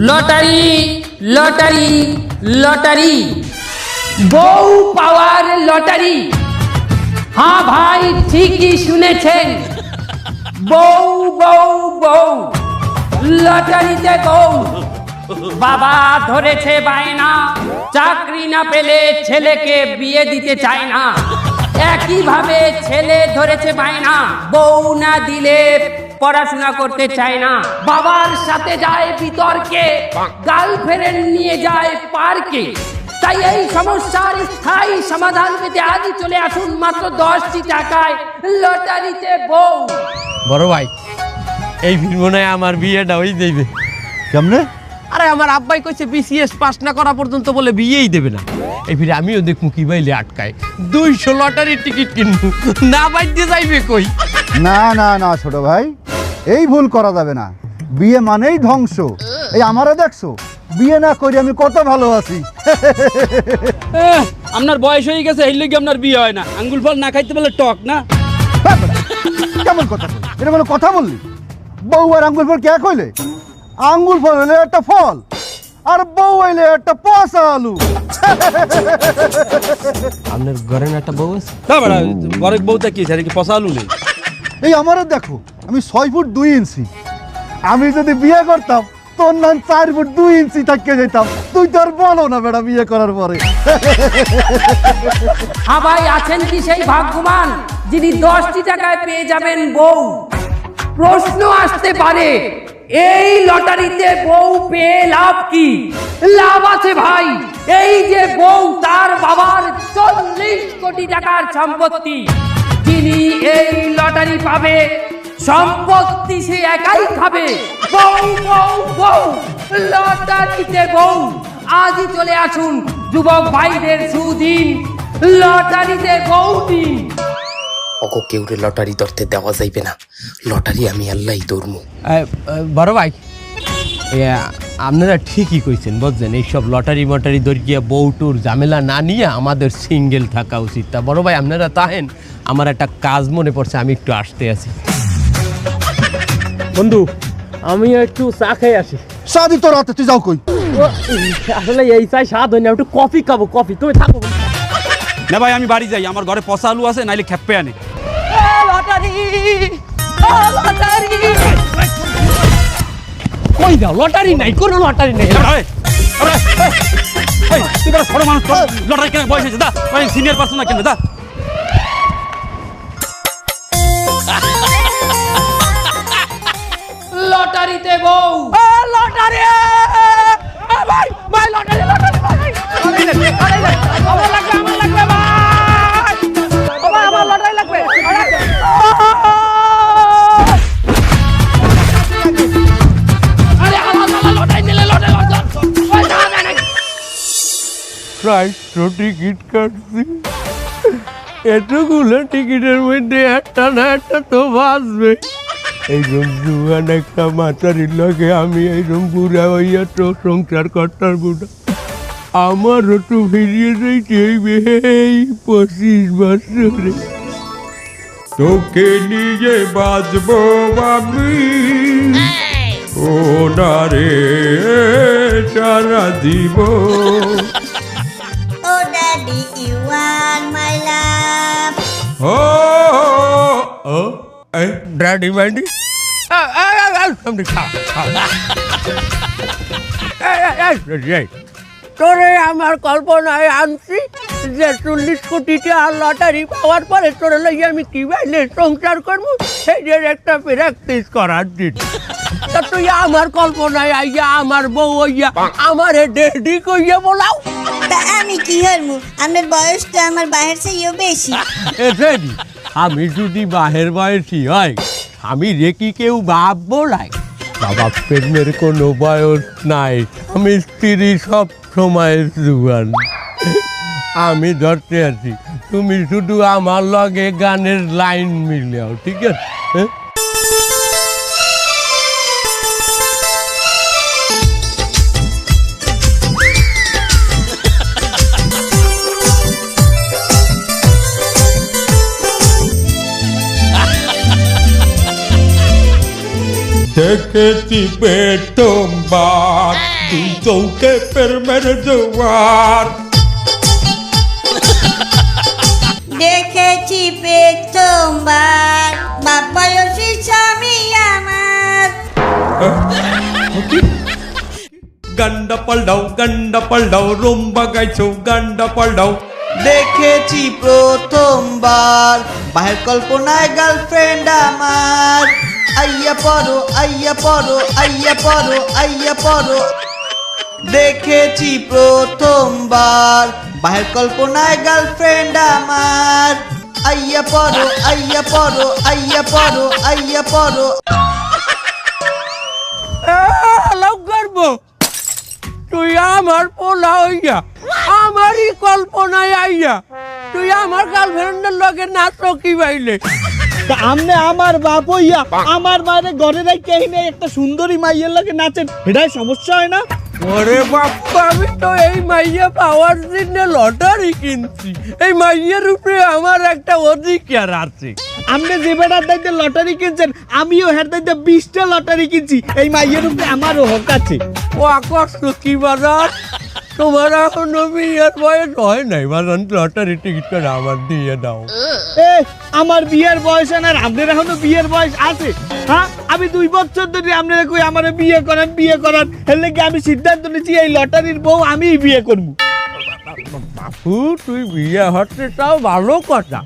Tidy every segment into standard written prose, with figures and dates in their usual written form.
Lottery lottery lottery, বউ পাওয়ার lottery. হ্যাঁ ভাই, ঠিকই শুনেছেন, বউ বউ বউ, লটারিতে বউ। বাবা ধরেছে বায়না, চাকরি না পেলে ছেলেকে বিয়ে দিতে চায় না। একইভাবে ছেলে ধরেছে বায়না, বউ না দিলে পড়াশোনা করতে চায় না। বাবার সাথে যায় বিতর্কে, গার্লফ্রেন্ড নিয়ে যায় পার্কে। তাই এই সমস্যার স্থায়ী সমাধান পেতে আজই চলে আসুন মাত্র 10টি টাকায় লটারিতে বউ। বড় ভাই, এই মনে হয় আমার বিয়েটা হয়ে যাইবে। কেমনে? আরে আমার আব্বাই কইছে বিসিএস পাস না করা পর্যন্ত বলে বিয়েই দেবে না। এই ফিরে আমিও দেখমু কি বাইলে আটকায়, 200 লটারির টিকিট কিনবো, না বাইতে যাইবে কই। না না না ছোট ভাই, এই ভুল করা যাবে না। বিয়ে মানেই ধ্বংস। এই আমারও দেখছো, বিয়ে না করি আমি কত ভালো আছি। আপনার বয়স হয়ে গেছে, এই লগে আপনার বিয়ে হয় না। আঙ্গুল ফল না খাইতে বলে টক না। কেমন কথা কই? এটা মানে কথা বললি? বউ আর আঙ্গুল ফল কে কইলে? আঙ্গুল ফল হলে একটা ফল, আর বউ হইলে একটা পচা আলু। আপনার ঘরে না একটা বউ আছে? না বেড়া, বরেক বউটা কি কি পচা আলু নেই? এই আমারও দেখো, আমি 6 ফুট 2 ইঞ্চি। আমি যদি বিয়ে করতাম তোর নাম 4 ফুট 2 ইঞ্চি থাকতে যেতাম। তুই তো আর বলো না বেটা বিয়ে করার পরে। হ্যাঁ ভাই, আছেন কি সেই ভাগ্যবান যিনি 10টি টাকায় পেয়ে যাবেন বউ? প্রশ্ন আসতে পারে, এই লটারিতে বউ পেয়ে লাভ কি? লাভ আছে ভাই। এই যে বউ, তার বাবার 40 কোটি টাকার সম্পত্তি। যিনি এই লটারি পাবে, সম্পত্তি সে একাই খাবে। বউ বউ বউ, লটারিতে বউ। আজই চলে আসুন যুবক ভাইদের সুদিন, লটারিতে বউ দিন। ওকে কেউরে লটারি ধরতে দেওয়া যাইবে না। লটারি আমি আল্লাহই ধরমু। বড় ভাই, আপনারা ঠিকই কইছেন, বুঝছেন? এইসব লটারি মটারি দরিয়া বউটুর ঝামেলা না নিয়ে আমাদের সিঙ্গেল থাকা উচিত। তা বড় ভাই, আপনারা তাহেন, আমার একটা কাজ মনে পড়ছে, আমি একটু আসতে আছি। বন্ধু, আমি একটু চা খাই আসি। সাদি তোর হাতে, তুই যাও কই? আসলে এই চাই স্বাদ হয় না, একটু কফি খাবো। কফি তুমি থাকো না ভাই, আমি বাড়ি যাই। আমার ঘরে পচা আলু আছে, নাইলে খেপে আনে। কই দাও, লটারি নাই, কোনো লটারি নেই। লটারি কেন বয়স হয়েছে? দা সিনিয়র পার্সন না কেন? দা লটারিতে বউ। লটারি ভাই, ভাই লটারি, লটারি ভাই, আমার লাগবে, আমার লাগবে ভাই, আমার লটারি লাগবে। আরে আমার লটারি নিলে লটারি প্রায় টিকিট কাটছি, এতগুলো টিকিটের মধ্যে একটা না একটা তো বাঁচবে। এইরকম জুয়ান একটা মাতারির লগে আমি এইরকম বুড়া হইয়া তো সংসার করতার বুড়া। আমারও তো ফিরিয়ে যাইতে হইবে এই 25 বছরে। তোকে নিয়ে বাঁচবো আমি, ও না রে সারা দিব। Oh daddy, you are my love. Daddy Maddie তোরে আমার কল্পনায় আনছি যে 40 কোটি টাকা লটারি পাওয়ার পরে তোরে লইয়া আমি কি বাইলে সংসার করবো, সেই যে একটা প্র্যাকটিস করার দিন। তা তুই আমার কল্পনায় আইয়া আমার বউ হইয়া আমারে ডেডি কইয়া বলাও। তা আমি কি হরমু? আমার বয়সটা আমার বাহির চেয়েও বেশি। এসেছি, আমি যদি বাহের বয়সী হয় আমি রেখি কেউ বাপ বলাই? বাবা, প্রেমের কোনো বয়স নাই, আমি স্ত্রী সব সময় জুয়ান। আমি ধরতে আছি, তুমি শুধু আমার লগে গানের লাইন মিলাও, ঠিক আছে? হ্যাঁ, দেখেছি প্রথমবার দুই চৌকে প্রেমের জোয়ার। দেখেছি প্রথমবার বাবা বয়সী স্বামী আমার। গান্ডা পাল্টাও রুম্বা গাইছো গান্ডা পাল্টাও। দেখেছি প্রথমবার বাহের কল্পনায় গার্লফ্রেন্ড আমার। আইয়া পড়ো আইয়া পড়ো আইয়া পড়ো আইয়া পড়ো। দেখেছি প্রথমবার বাহের কল্পনায় গার্লফ্রেন্ড আমার। আইয়া পড়ো আইয়া পড়ো আইয়া পড়ো আইয়া পড়ো। লাভ করবো তুই আমার পোলা হইয়া আমারই কল্পনায় আইয়া তুই আমার গার্লফ্রেন্ডের লগে নাচ কি পাইলে। আমনে আমার বাপ হইয়া আমার মায়ের ঘরে রাখি নেই একটা সুন্দরী মাইয়ের লাগে নাচেন, এটাই সমস্যা হয় না? ওরে বাপ্পা, আমি তো এই মাইয়া পাওয়ার জন্য লটারি কিনছি। এই মাইয়ের উপরে আমার একটা অধিকার আছে। আপনি যে বেটার দায়িত্বে লটারি কিনছেন আমিও হের দায়িত্বে 20টা লটারি কিনছি, এই মাইয়ের উপরে আমারও হক আছে। ও আকর্ষ কি বাজার, তোমার এখনো বিয়ের বয়স হয় নাই বাজান, লটারি টিকিটটা আমার দিয়ে দাও। এ আমার বিয়ের বয়স আর আপনার এখনো বিয়ের বয়স আছে? হ্যাঁ, আমি 2 বছর ধরে আপনারা কই আমার বিয়ে করান এর লাগি আমি সিদ্ধান্ত নিয়েছি এই লটারির বউ আমিই বিয়ে করবো। বাপু, তুই বিয়ে হচ্ছে তাও ভালো কথা।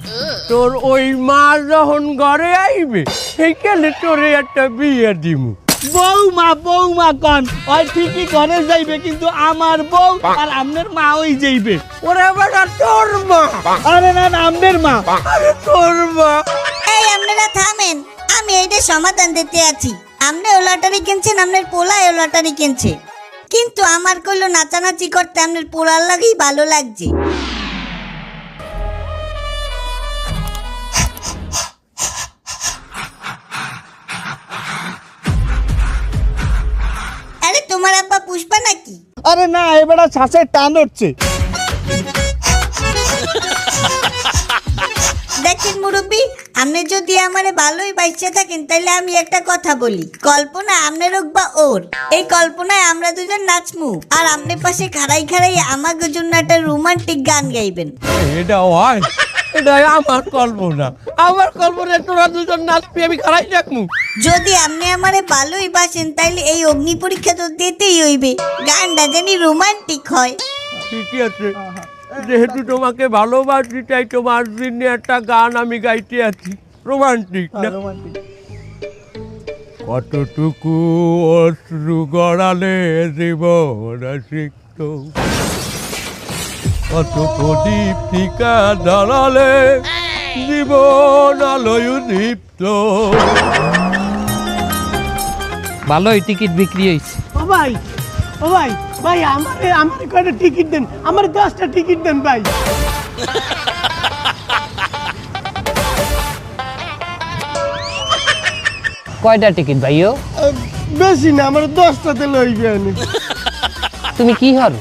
তোর ওই মা যখন ঘরে আইবে সেইখানে তোরে একটা বিয়ে দিমু। বৌমা কন ওই ঠিকই ঘরে যাইবে, কিন্তু আমার বউ আর আপনার মা ওই যাইবে। ওরে বেটা, তোর মা? আরে না আপনার মা। আরে তোর মা? এই আপনারা থামেন, আমি এইটা সমাধান দিতে আছি। আপনিও লটারি কিনছেন, আপনার পোলায়ও লটারি কিনছে, কিন্তু আমার কইলো নাচানাচি করতে আপনার পোলার লাগেই ভালো লাগছে। আরে তোমার আব্বা পুষ্পা নাকি? আরে না, এবারে শ্বাসের টান উঠছে। দেখেন মুরব্বী, আপনি যদি আমারে ভালোই বাইসে থাকেন তাহলে আমি একটা কথা বলি। কল্পনা আপনার হোক বা ওর, এই কল্পনায় আমরা দুজন নাচমু, আর আপনার পাশে খাড়াই খাড়াই আমাকে জন্য একটা রোমান্টিক গান গাইবেন। এটা হয়? এটাই আমার কল্পনা। আমার কল্পনায় তোরা দুজন নাচবি, আমি খারাই রাখমু। যদি আপনি আমারে ভালোই বাসেন তাইলে এই অগ্নি পরীক্ষা তো দিতেই হইবে, গানটা জানি রোমান্টিক হয়। ঠিকই আছে, যেহেতু তোমাকে ভালোবাসি তাই তোমার জন্য একটা গান আমি গাইতে আছি, রোমান্টিক না? কতটুকু অশ্রু গড়ালে জীবন সিক্ত, কত প্রদীপ টিকা জ্বালালে জীবন আলোয় দীপ্ত। ভালোই টিকিট বিক্রি হয়েছে। ও ভাই ভাই আমার কয়টা টিকিট দেন, আমার 10টা টিকিট দেন ভাই। কয়টা টিকিট ভাইও? বেশি না, আমার 10টাতে লইবে। তুমি কি হর?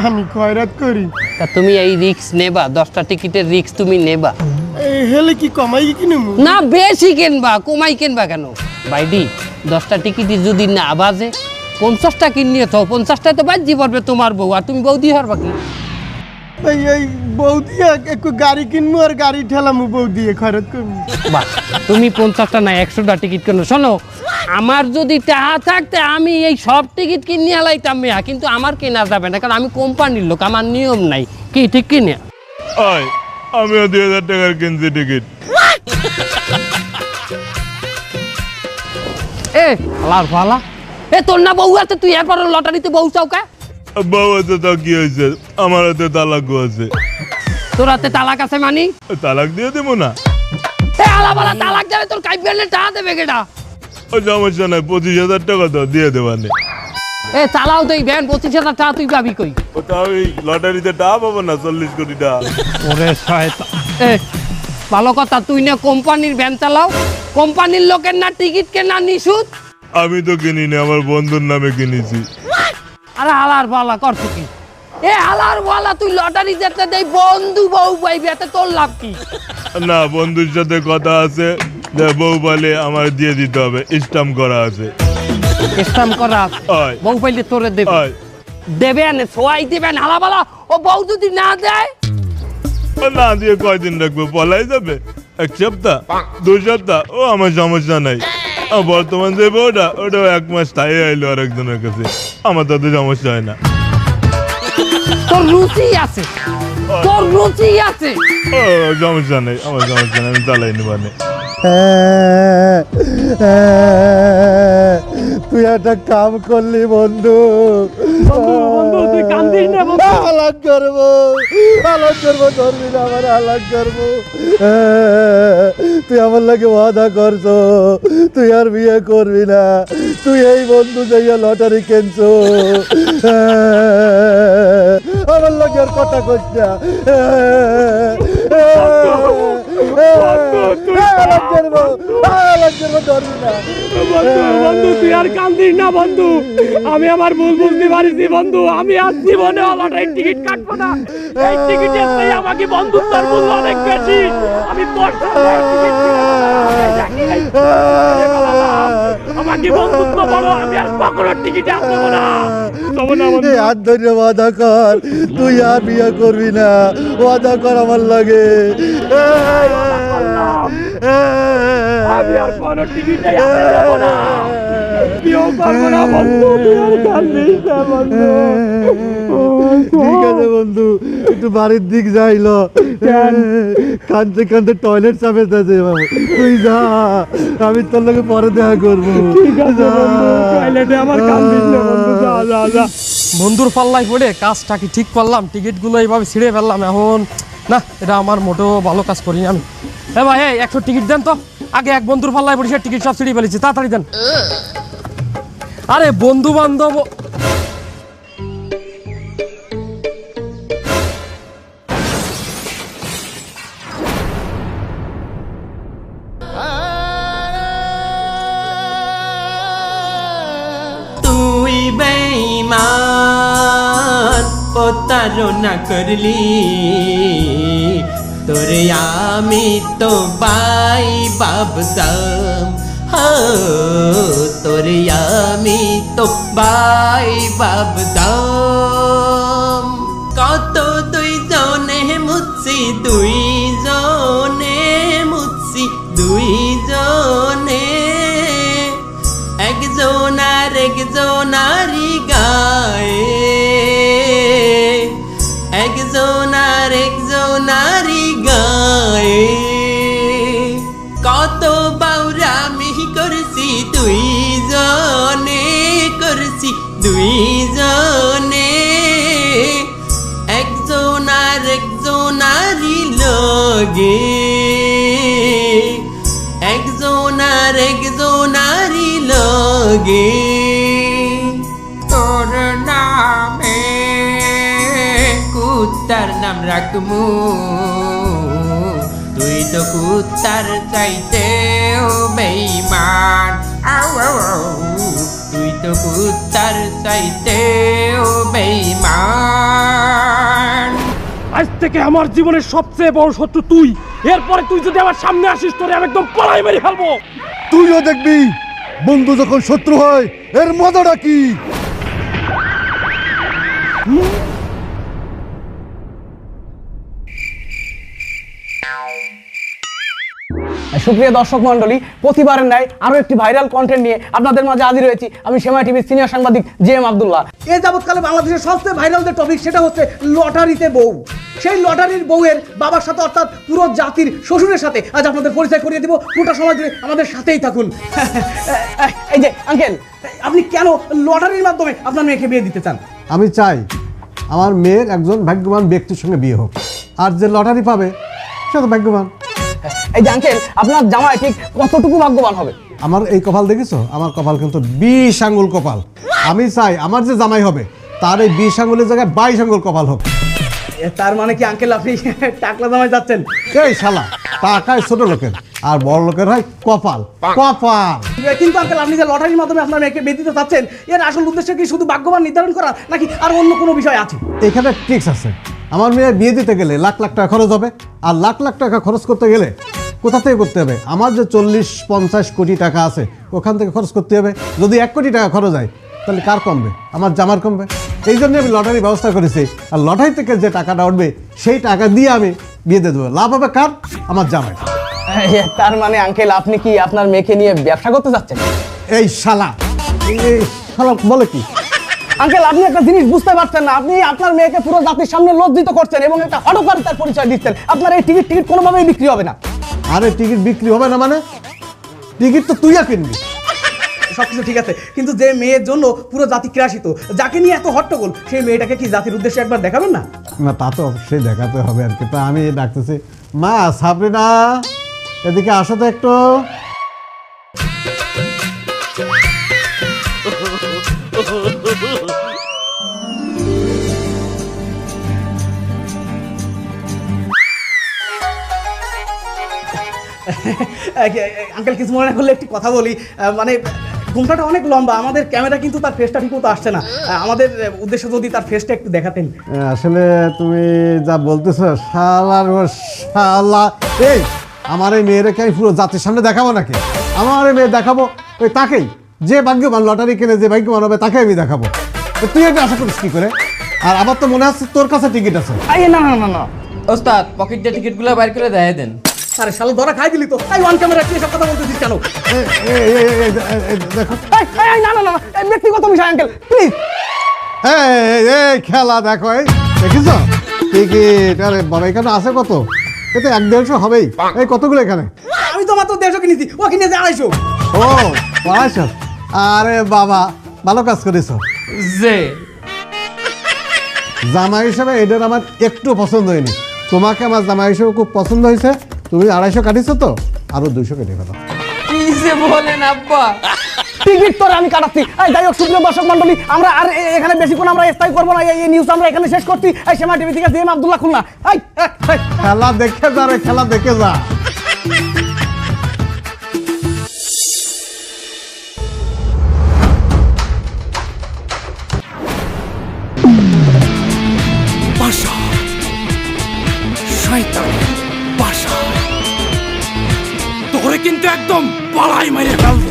আমি খয়রাত করি। তা তুমি এই রিক্স নেবা? 10টা টিকিটের রিক্স তুমি নেবা? হেলে কি কমাই কিনবো? না, বেশি কিনবা, কমাই কিনবা কেন ভাইডি? 10টা টিকিট যদি না বাজে 50টা কিনিয়ে তো 50টায় তো বাজি পড়বে তোমার বউ, আর তুমি বউ দিয়ে হারবা কি? ভাই এই বউ দিয়ে একটু গাড়ি কিনবো আর গাড়ি ঠেলামু, বউ দিয়ে খয়রাত করবো। বাহ, তুমি 50টা না 100টা টিকিট কেন? শোনো, আমার যদি টাকা থাকতে আমি এই সব টিকিট কিনে আলাইতাম মেয়া, কিন্তু আমার কেনা যাবে না, কারণ আমি কোম্পানির লোক, আমার নিয়ম নাই। কি ঠিক কিনে? আমিও 2000 টাকার কিনছি টিকিট। এ আলার ফালা, এ তোর না বউ আছে, তুই এরপর লটারিতে বউ চাউকা? বউ আছে তো কি হয়েছে, আমার হাতে তালাক আছে। তোর হাতে তালাক আছে মানি? তালাক দিয়ে দেবো না? এ আলাবালা তালাক যাবে, তোর কাইবেলে টাকা দেবে কেটা? ও সমস্যা নাই, 25,000 টাকা তো দিয়ে দেবানে। এ চালাও তো এই ভ্যান, 25,000 টাকা তুই পাবি কই? ওটা ওই লটারিতে টাকা পাবো না, 40 কোটি টাকা। ওরে শয়তান! এ ভালো কথা, তুই না কোম্পানির ভ্যান চালাও, কোম্পানির লোকের না টিকিট কেনা নিশুত? আমি তো কিনিনি, আমার বন্ধুর নামে কিনেছি। আরে হালার বালা করছো কি? এ হালার বালা, তুই লটারি যেতে দেই বন্ধু বউ পাইবি, এতে তোর লাভ কি? না, বন্ধুর সাথে কথা আছে, বউ বলে আমার দিয়ে দিতে হবে, স্টাম্প করা আছে। স্টাম্প করা ওই বউ পাইলে তোরে দেবে ওই দেবেন সোয়াই দিবেন হালাবালা ও বউ যদি না দেয় ও না দিয়ে কয়দিন রাখবো, পলাই যাবে? 1 সপ্তাহ 2 সপ্তাহ, ও আমার সমস্যা নাই। আর বর্তমান যে বউটা ওটাও 1 মাস তাই আইলো আরেকজনের কাছে, আমার তাতে সমস্যা হয় না। তোর রুচি আছে, তোর রুচি আছে। ও সমস্যা নেই, আমার সমস্যা নেই, আমি চালাই নিবানে। তুই একটা কাম করলি বন্ধু, তুই কান্দিস না বন্ধু। হালাক করবো ধরবি না আমার, হালাক করবো। তুই আমার লাগে ওয়াদা করছো তুই আর বিয়ে করবি না, তুই এই বন্ধু যাইয়া লটারি কিনছো, আমার লাগে আর কথা কইস না। বন্ধু তুই আর কান্দিস না বন্ধু, আমি আমার ভুল বুঝতে পারিছি বন্ধু, আমি আর জীবনে লটারির টিকিট কাটবো না। এই টিকিটের চেয়ে আমাকে বন্ধুত্বের মূল্য অনেক বেশি। আমি 10 টাকার টিকিট আমাকে বন্ধুত্ব বড়, আমি আর কখনো টিকিট আসবো না। হাত ধরে ওয়াদা কর তুই আর বিয়ে করবি না, ওয়াদা কর আমার লাগে। আমি আর কোনো টিকিটে আসবো না, বিয়েও করবো না বন্ধু, তুই আর কান্দিস না বন্ধু। ঠিক আছে বন্ধু, একটু বাড়ির দিক যাইলো, কানতে কানতে টয়লেট চাপে তুই যা, আমি তোর লগে পরে দেখা করবো। টয়লেটে আমার কান্দিস না বন্ধু, যা যা যা। বন্ধুর পাল্লায় পড়ে কাজটা কি ঠিক করলাম, টিকিটগুলো এইভাবে ছিঁড়ে ফেললাম, এখন না এটা আমার মোটেও ভালো কাজ করিনি আমি। হ্যাঁ ভাই 100 টিকিট দেন তো, আগে এক বন্ধুর পাল্লায় পড়ে সে টিকিট সব ছিঁড়ে ফেলেছি, তাড়াতাড়ি দেন। আরে বন্ধু বান্ধব তুই বেঈমান প্রতারণা করলি, তোরে আমি তো বাই ভাবতাম, তোরে আমি তো বাই ভাবতাম। কত দুই জনে মুছি, দুই জনে মুছি, দুই জনে একজনারি গায়ে, একজনারি গায়ে। কত বাউরামি করছি দুই জনে, করছি দুই জনে, একজনারি লগে, একজনারি লগে। তোর নামে কুত্তার নাম রাখমু, তুই তো কুত্তার চাইতেও বেঈমান, তুই তো কুত্তার চাইতেও বেঈমান। আজ থেকে আমার জীবনের সবচেয়ে বড় শত্রু তুই, এরপরে তুই যদি আমার সামনে আসিস তোরে আমি একদম পলাই মেরে ফেলবো। তুইও দেখবি বন্ধু যখন শত্রু হয় এর মজাটা কি। সুপ্রিয় দর্শক মন্ডলী, প্রতিবারের ন্যায় আরো একটি ভাইরাল কন্টেন্ট নিয়ে আপনাদের মাঝে হাজির হয়েছি আমি সেমাই টিভির সিনিয়র সাংবাদিক জেএম আব্দুল্লাহ। এই যাবৎকালে বাংলাদেশের সবচেয়ে ভাইরাল যে টপিক সেটা হচ্ছে লটারিতে বউ। সেই লটারির বউয়ের বাবার সাথে অর্থাৎ পুরো জাতির শ্বশুরের সাথে আজ আপনাদের পরিচয় করিয়ে দিব। পুরোটা সময় ধরে আমাদের সাথেই থাকুন। এই যে আঙ্কেল, আপনি কেন লটারির মাধ্যমে আপনার মেয়েকে বিয়ে দিতে চান? আমি চাই আমার মেয়ের একজন ভাগ্যবান ব্যক্তির সঙ্গে বিয়ে হোক, আর যে লটারি পাবে সে তো ভাগ্যবান। এই যে আঙ্কেল, আপনার জামাই ঠিক কতটুকু ভাগ্যবান হবে? আমার এই কপাল দেখেছো? আমার কপাল কিন্তু 20 আঙ্গুল কপাল। আমি চাই আমার যে জামাই হবে তার এই 20 আঙ্গুলের জায়গায় 22 আঙ্গুল কপাল হোক। তার মানে কি আঙ্কেল আপনি টাকলা জামাই যাচ্ছেন? এই শালা, টাকায় ছোট লোকের আর বড় লোকের হয় কপাল। কপাল কিন্তু আঙ্কেল, আপনি যে লটারির মাধ্যমে আপনার মেয়েকে বিয়ে দিতে চাচ্ছেন, এর আসল উদ্দেশ্য কি শুধু ভাগ্যবান নির্ধারণ করা, নাকি আর অন্য কোনো বিষয় আছে? এখানে ট্রিক্স আছে। আমার মেয়ে বিয়ে দিতে গেলে লাখ লাখ টাকা খরচ হবে, আর লাখ লাখ টাকা খরচ করতে গেলে কোথা থেকে করতে হবে? আমার যে 40-50 কোটি টাকা আছে ওখান থেকে খরচ করতে হবে। যদি 1 কোটি টাকা খরচ হয় তাহলে কার কমবে? আমার জামার কমবে। এই জন্য আমি লটারি ব্যবস্থা করেছি, আর লটারি থেকে যে টাকাটা উঠবে সেই টাকা দিয়ে আমি বিয়ে দিয়ে দেবো। লাভ হবে কার? আমার জামাই। তার মানে আঙ্কেল আপনি কি আপনার মেয়েকে নিয়ে ব্যবসা করতে যাচ্ছেন? এই শালা বলে কি? আঙ্কেল আপনি একটা জিনিস বুঝতে পারছেন না, আপনি আপনার মেয়েকে পুরো জাতির সামনে লজ্জিত করছেন এবং একটা হটকারিতার পরিচয় দিচ্ছেন। আপনার এই টিকিট কোনোভাবেই বিক্রি হবে না। আরে টিকিট বিক্রি হবে না মানে? টিকিট তো তুইও কিনবি। সবকিছু ঠিক আছে, কিন্তু যে মেয়ের জন্য পুরো জাতি ক্রাশিত, যাকে নিয়ে এত হট্টগোল, সেই মেয়েটাকে কি জাতির উদ্দেশ্যে একবার দেখাবেন না? না তা তো অবশ্যই দেখাতে হবে আর কি। তা আমি ডাকতেছি, মা সাবরিনা এদিকে আসো তো একটু। আঙ্কেল কিছু মনে না করলে একটি কথা বলি, মানে ঘুমটাটা অনেক লম্বা, আমাদের ক্যামেরা কিন্তু তার ফেসটা ঠিক মতো আসছে না। আমাদের উদ্দেশ্য যদি তার ফেসটা একটু দেখাতেন। আসলে তুমি যা বলতেছো শালার শালা, এই আমার এই মেয়েটাকে আমি পুরো জাতির সামনে দেখাবো নাকি? আমার এই মেয়ে দেখাবো ওই তাকেই, যে ভাগ্যবান লটারি কিনে যে ভাগ্যবান হবে তাকে আমি দেখাবো। তুই এটা আশা করিস কি করে? আর আমার তো মনে হচ্ছে তোর কাছে টিকিট আছে। না না না না ওস্তাদ, পকেট দিয়ে টিকিটগুলো বাইর করে দেয় দেন। আরে শালা ধরা খাই দিলি তো। এই ওয়ান ক্যামেরা কি সব কথা বলতেছিস কেন? দেখো না না না ব্যক্তিগত বিষয় আঙ্কেল, প্লিজ। এই খেলা দেখো, এই দেখিস টিকিট? আরে বাবা এখানে আছে কত? এতে 150 হবেই। এই কতগুলো এখানে? আমি তো মাত্র 150 কিনেছি, ও কিনেছে 250। ও 250? আরে বাবা ভালো কাজ করেছ। যে জামা হিসেবে এদের আমার একটু পছন্দ হয়নি। তোমাকে আমার জামা হিসেবে খুব পছন্দ হয়েছে। তুমি 250 কাটিছো তো, আরো 200 কেটে ফেলো। কি যে বলেন আব্বা? টিকিট তো আমি কাটাচ্ছি। এই যাই হোক সুপ্রিয় দর্শক মন্ডলী, আমরা আর এখানে বেশিক্ষণ আমরা স্থায়ী করবো না। এই নিউজ আমরা এখানে শেষ করছি। এই সেমা টিভি থেকে জিএম আব্দুল্লাহ খুলনা। খেলা দেখে যা রে, খেলা দেখে যা। তোরে কিন্তু একদম পালাই মেরে ফেলবো।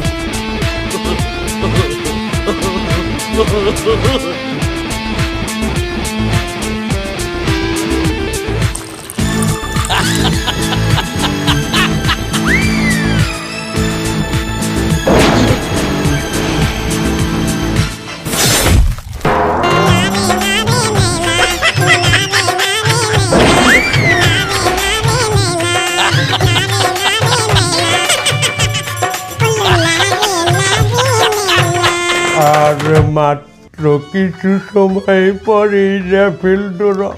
আর মাত্র কিছু সময় পরেই র্যাফেল ডোরা।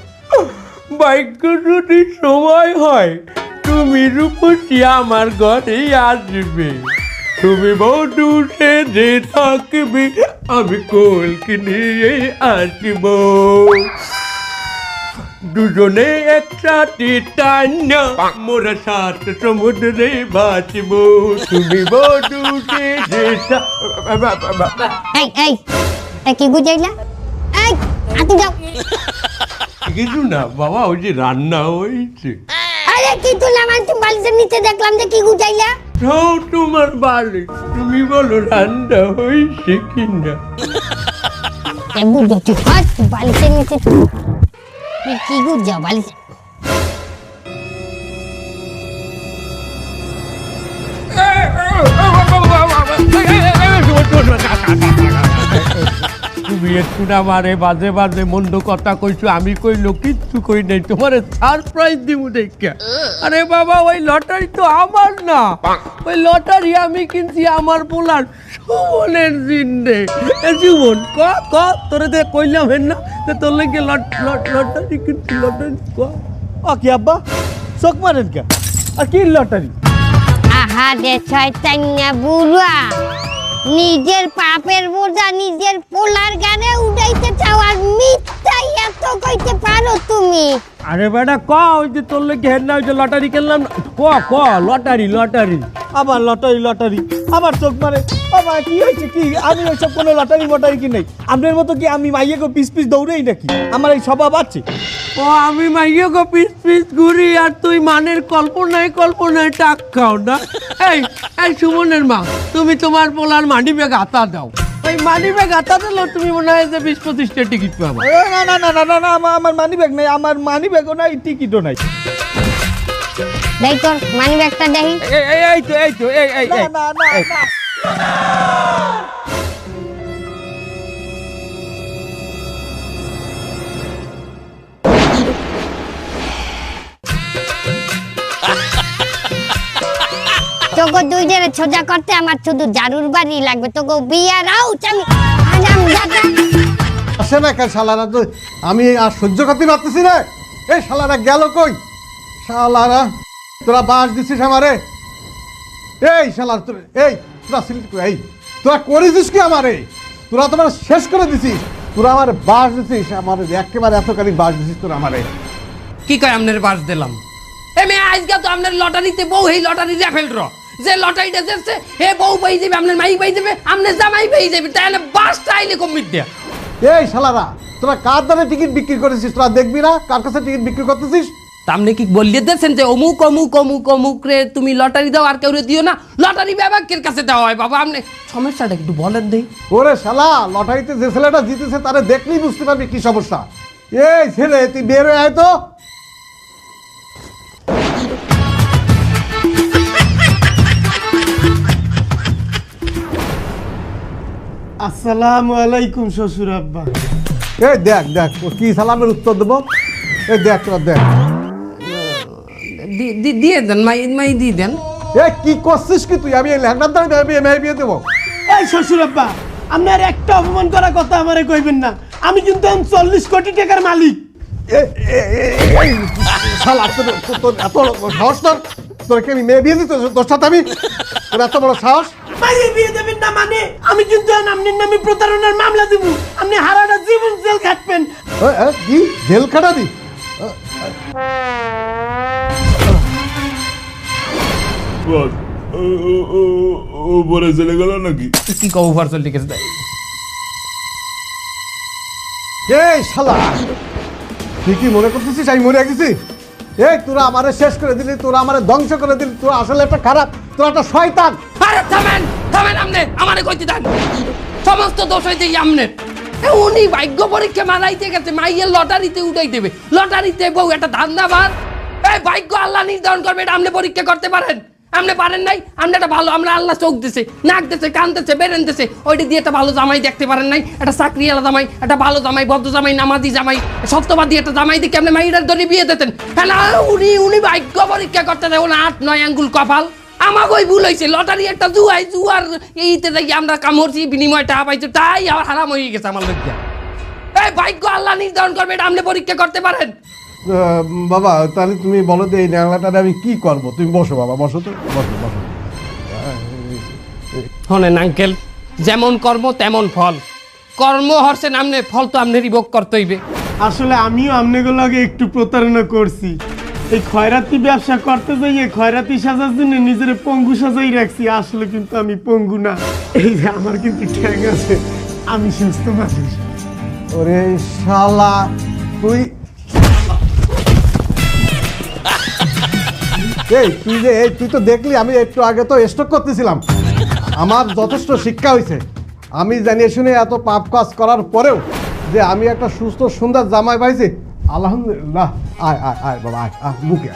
ভাগ্য যদি সময় হয় তুমি রূপসী আমার ঘরে আসবে। তুমি বধূ সেজে থাকবে, আমি কলকি নিয়ে আসব। দুজনে একসাথে টান্না মোরা 7 সমুদ্রে বাঁচব। তুমি বধূ সেজে কি বুঝাইলা? এই হাতে যাও। কিছু না বাবা, ওই যে রান্না হয়েছে। আরে কি তুললাম আমি বালিশের নিচে দেখলাম যে কি গুজাইলা। তোমার বাড়ি, তুমি বলো রান্না হয়েছে কিনা। বুঝো ঠিক আছে, বালিশের নিচে কি গুজা বালিশ। তুমি একটু না মারে বাজে বাজে মন্দ কথা কইছো, আমি কইলো কিচ্ছু কই নাই, তোমার সারপ্রাইজ দিব দেখা। আরে বাবা ওই লটারি তো আমার না, ওই লটারি আমি কিনছি আমার পোলার সুমনের জিন্দে। জীবন ক ক তোরে দে কইলাম হেন না যে তোর লাগে লটারি কিনছি, লটারি ক। কি আব্বা চোখ মারেন কে? আর কি লটারি? আহা দে শয়তান্না বুড়া, নিজের পাপের বোঝা নিজের পোলার গানে উঠাইতে চাও আর মিথ্যাই এত কইতে পারো তুমি? আরে বেটা ক ওই যে তোর লোক হেড না ওই যে লটারি খেললাম ক লটারি আবার লটারি আবার চোখ মারে বাবা কি হয়েছে কি আমি ওইসব কোনো লটারি কি নেই আপনার মতো কি আমি মাইয়াকে পিস পিস দৌড়েই নাকি আমার এই স্বভাব আছে ও আমি মাইয়া গো পিস ঘুরি আর তুই মানের কল্পনায় টাক খাও না এই সুমনের মা তুমি তোমার পোলার মানি ব্যাগ হাতা দাও ওই মানি ব্যাগ হাতা দিলো তুমি মনে হয় যে 20-25টা টিকিট পাবা না আমার মানি ব্যাগ নাই আমার মানি ব্যাগও নাই টিকিটও নাই দেই তোর মানি ব্যাগটা দেই এই তো তোকে দুই জনের সোজা করতে আমার শুধু জারুর বাড়ি লাগবে তোকে বিয়ার আউট আমি আজাম দাদা আসে না কেন শালারা তো আমি আর সহ্য করতে পারতেছি না এই শালারা গেল কই শালারা তোরা বাস দিছিস আমারে এই শালার তোর এই তোরা এই তোরা করেছিস কি আমারে তোরা তোমার শেষ করে দিছিস তোরা আমার বাস দিছিস আমার একেবারে এতখানি বাস দিছিস তোরা আমারে কি কয় আপনার বাস দিলাম মেয়ে আজকে তো আপনার লটারিতে বউ এই লটারি রেফেল র যে লটারিটা যাচ্ছে হে বউ পাই যাবে আপনার মাই পাই যাবে আপনার জামাই পাই যাবে তাই না বাসটা আইলে কমিট দেয়া এই শালারা তোরা কার দামে টিকিট বিক্রি করেছিস তোরা দেখবি না কার কাছে টিকিট বিক্রি করতেছিস আপনি কি বললে দিয়েছেন যে অমুক রে তুমি লটারি দাও আর কেউ দিও না লটারি বিভাগের কাছে দেওয়া হয় বাবা আপনি সমস্যাটা একটু বলেন দেই ওরে শালা লটারিতে যে ছেলেটা জিতেছে তারে দেখলেই বুঝতে পারবি কি সমস্যা এই ছেলে তুই বের হয়ে আয় তো আসসালামু আলাইকুম শ্বশুর আব্বা এই দেখ ও কি সালামের উত্তর দেবো এই দেখ তোরা দেখ দিয়ে দেন মাই দিয়ে দেন এই কি করছিস কি তুই আমি এই ল্যাংড়ার দ্বারা মেয়ে বিয়ে দেবো এই শ্বশুর আব্বা আপনার একটা অপমান করার কথা আমারে কইবেন না আমি কিন্তু 40 কোটি টাকার মালিক শালা তোর এত সাহস তোর কি আমি মেয়ে বিয়ে দিতে তোর সাথে আমি তোর এত বড় সাহস মাইয়ে বিয়ে দেবেন না মানে আমি কিন্তু আপনার নামে প্রতারণার মামলা দিব আপনি হারাটা জীবন জেল খাটবেন কি জেল খাটাবি বস উপরে চলে গেল নাকি কি কও ওভার চলে গেছে এই শালা তুই কি মনে করতেছিস আমি মরে গেছি এই তোরা আমারে শেষ করে দিলি তোরা আমারে ধ্বংস করে দিলি তোরা আসলে একটা খারাপ তোরা একটা শয়তান আরে থামেন আপনি আমারে কইতে দেন সমস্ত দোষ হইতে আমনের উনি ভাগ্য পরীক্ষা মারাইতে গেছে মাইয়ের লটারিতে উঠাই দেবে লটারিতে বউ একটা ধান্দাবাজ এই ভাগ্য আল্লাহ নির্ধারণ করবে এটা আপনি পরীক্ষা করতে পারেন আপনি পারেন নাই আপনি একটা ভালো আমরা আল্লাহ চোখ দিছে নাক দিছে কান দিছে বেরেন দিছে ওইটা দিয়ে একটা ভালো জামাই দেখতে পারেন নাই একটা চাকরিওয়ালা জামাই একটা ভালো জামাই ভদ্র জামাই নামাজি জামাই সত্যবাদী একটা জামাই দিকে আপনি মাইরার ধরে বিয়ে দিতেন হ্যাঁ উনি ভাগ্য পরীক্ষা করতে দেয় 8-9 আঙ্গুল কপাল আমাকে ওই ভুল হয়েছে লটারি একটা জুয়ার এইতে দেখি আমরা কামড়ছি বিনিময় টাকা পাইছো তাই আবার হারাম হয়ে গেছে আমার লোক এই ভাগ্য আল্লাহ নির্ধারণ করবে এটা আপনি পরীক্ষা করতে পারেন বাবা তাহলে তুমি বলো যে এই ন্যাংলাটারে আমি কি করবো তুমি বসো বাবা বসো তো বসো শোনেন আঙ্কেল যেমন কর্ম তেমন ফল কর্ম হরছে নামনে ফল তো আপনারই ভোগ করতে হইবে আসলে আমিও আপনাগুলোকে একটু প্রতারণা করছি এই খয়রাতি ব্যবসা করতে যাইয়ে খয়রাতি সাজার জন্য নিজের পঙ্গু সাজাই রাখছি আসলে কিন্তু আমি পঙ্গু না এই যে আমার কিন্তু ঠ্যাং আছে আমি সুস্থ মানুষ ওরে শালা তুই তুই তো দেখলি আমি একটু আগে তো স্টক করতেছিলাম আমার যথেষ্ট শিক্ষা হয়েছে আমি জানিয়ে শুনে এত পাপ কাজ করার পরেও যে আমি একটা সুস্থ সুন্দর জামাই পাইছি আলহামদুলিল্লাহ আয় বাবা আয় মুখে